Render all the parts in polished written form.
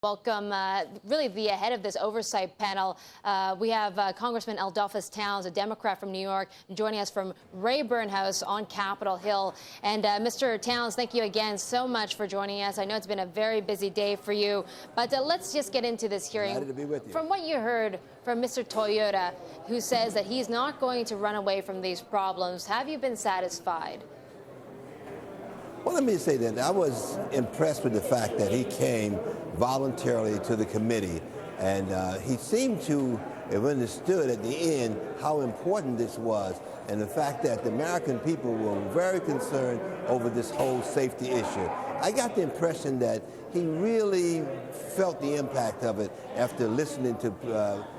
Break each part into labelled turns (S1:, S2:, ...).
S1: Welcome, really the head of this oversight panel. We have Congressman Edolphus Towns, a Democrat from New York, joining us from Rayburn House on Capitol Hill. And Mr. Towns, thank you again so much for joining us. I know it's been a very busy day for you, but let's just get into this hearing.
S2: Excited to be with you.
S1: From what you heard from Mr. Toyoda, who says that he's not going to run away from these problems, have you been satisfied?
S2: Well, let me say that I was impressed with the fact that he came voluntarily to the committee, and he seemed to have understood at the end how important this was, and the fact that the American people were very concerned over this whole safety issue. I got the impression that he really felt the impact of it after listening to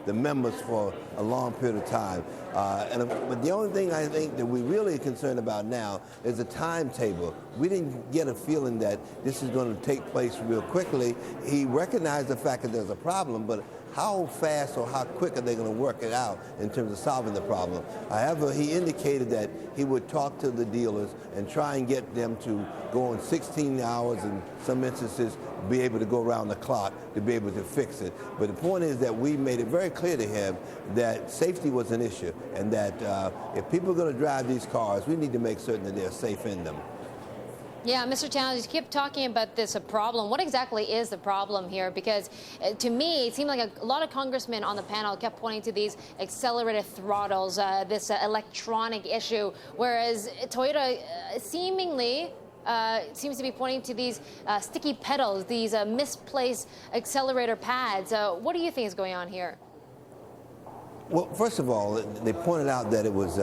S2: the members for a long period of time. But the only thing I think that we're really concerned about now is the timetable. We didn't get a feeling that this is going to take place real quickly. He recognized the fact that there's a problem, but how fast or how quick are they going to work it out in terms of solving the problem? However, he indicated that he would talk to the dealers and try and get them to go on 16 hours, in some instances be able to go around the clock to be able to fix it. But the point is that we made it very clear to him that safety was an issue, and that if people are going to drive these cars, we need to make certain that they're safe in them.
S1: Yeah, Mr. Towns, you keep talking about this problem. What exactly is the problem here? Because to me, it seemed like a lot of congressmen on the panel kept pointing to these accelerated throttles, this electronic issue, whereas Toyota seemingly seems to be pointing to these sticky pedals, these misplaced accelerator pads. What do you think is going on here?
S2: Well, first of all, they pointed out that it was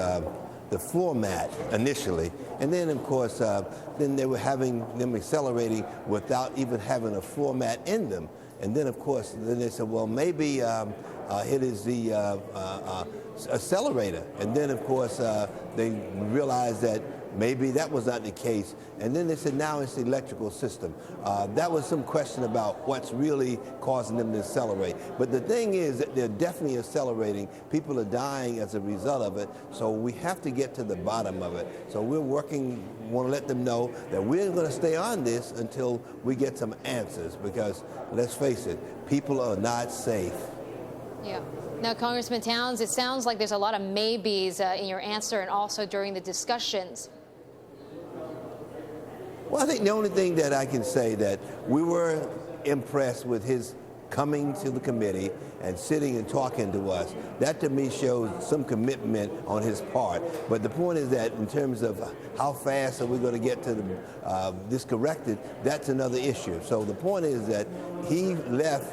S2: the floor mat initially, and then of course then they were having them accelerating without even having a floor mat in them, and then of course then they said, well, maybe it is the accelerator, and then of course they realized that maybe that was not the case, and then they said now it's the electrical system. That was some question about what's really causing them to accelerate. But the thing is that they're definitely accelerating. People are dying as a result of it, so we have to get to the bottom of it. So we're working, want to let them know that we're going to stay on this until we get some answers, because let's face it, people are not safe.
S1: Yeah. Now, Congressman Towns, it sounds like there's a lot of maybes in your answer and also during the discussions.
S2: Well, I think the only thing that I can say that we were impressed with his coming to the committee and sitting and talking to us. That to me shows some commitment on his part. But the point is that in terms of how fast are we going to get to this corrected, that's another issue. So the point is that he left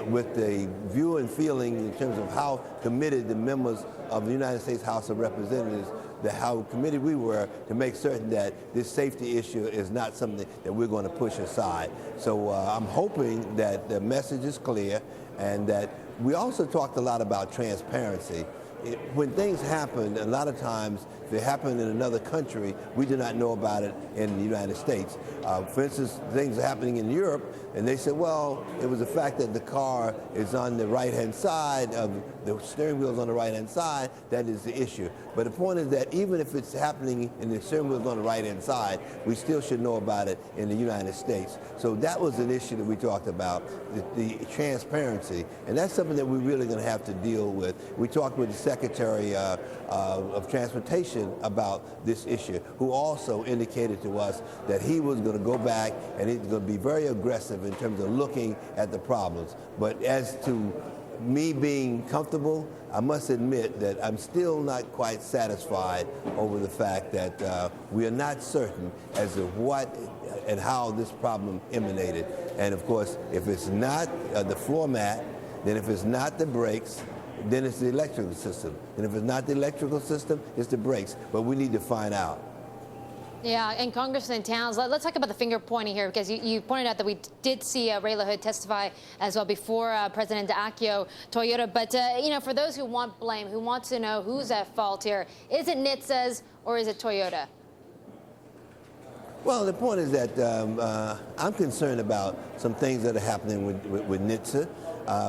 S2: with the view and feeling in terms of how committed the members of the United States House of Representatives, how committed we were to make certain that this safety issue is not something that we're going to push aside. So I'm hoping that the message is clear, and that we also talked a lot about transparency. When things happen, a lot of times, if they happen in another country, we do not know about it in the United States. For instance, things are happening in Europe, and they said, well, it was the fact that the car is on the right-hand side, of the steering wheel is on the right-hand side, that is the issue. But the point is that even if it's happening and the steering wheel is on the right-hand side, we still should know about it in the United States. So that was an issue that we talked about, the transparency, and that's something that we're really going to have to deal with. We talked with the Secretary of Transportation about this issue, who also indicated to us that he was going to go back and he's going to be very aggressive in terms of looking at the problems. But as to me being comfortable, I must admit that I'm still not quite satisfied over the fact that we are not certain as to what and how this problem emanated. And of course, if it's not the floor mat, then if it's not the brakes, then it's the electrical system. And if it's not the electrical system, it's the brakes. But we need to find out.
S1: Yeah, and Congressman Towns, let's talk about the finger pointing here, because you pointed out that we did see Ray LaHood testify as well before President Akio Toyoda. But, you know, for those who want blame, who want to know who's at fault here, is it NHTSA's or is it Toyota?
S2: Well, the point is that I'm concerned about some things that are happening with NHTSA.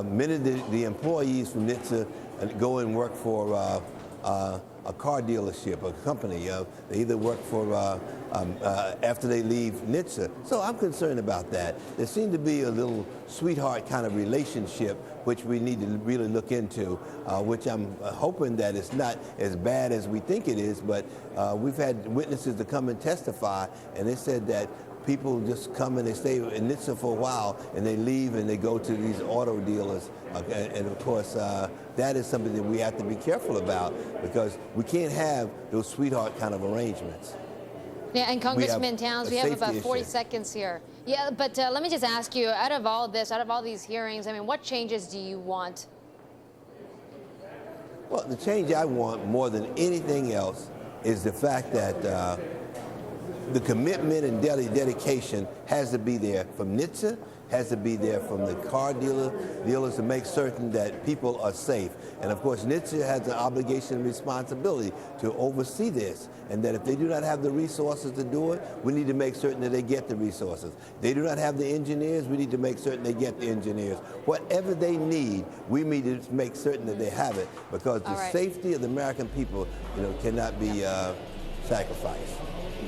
S2: Many of the employees from NHTSA go and work for a car dealership, a company. They either work for after they leave NHTSA. So I'm concerned about that. There seemed to be a little sweetheart kind of relationship, which we need to really look into, which I'm hoping that it's not as bad as we think it is, but we've had witnesses to come and testify, and they said that people just come and they stay in NHTSA for a while, and they leave and they go to these auto dealers. And of course, that is something that we have to be careful about, because we can't have those sweetheart kind of arrangements.
S1: Yeah, and Congressman Towns, we have about 40
S2: issue.
S1: seconds here. Yeah, but let me just ask you, out of all this, out of all these hearings, I mean, what changes do you want?
S2: Well, the change I want more than anything else is the fact that the commitment and dedication has to be there from NHTSA, has to be there from the car dealers to make certain that people are safe. And of course, NHTSA has an obligation and responsibility to oversee this, and that if they do not have the resources to do it, we need to make certain that they get the resources. If they do not have the engineers, we need to make certain they get the engineers. Whatever they need, we need to make certain that they have it, because the safety of the American people, cannot be sacrificed.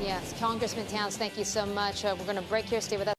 S1: Yes, Congressman Towns, thank you so much. We're going to break here. Stay with us.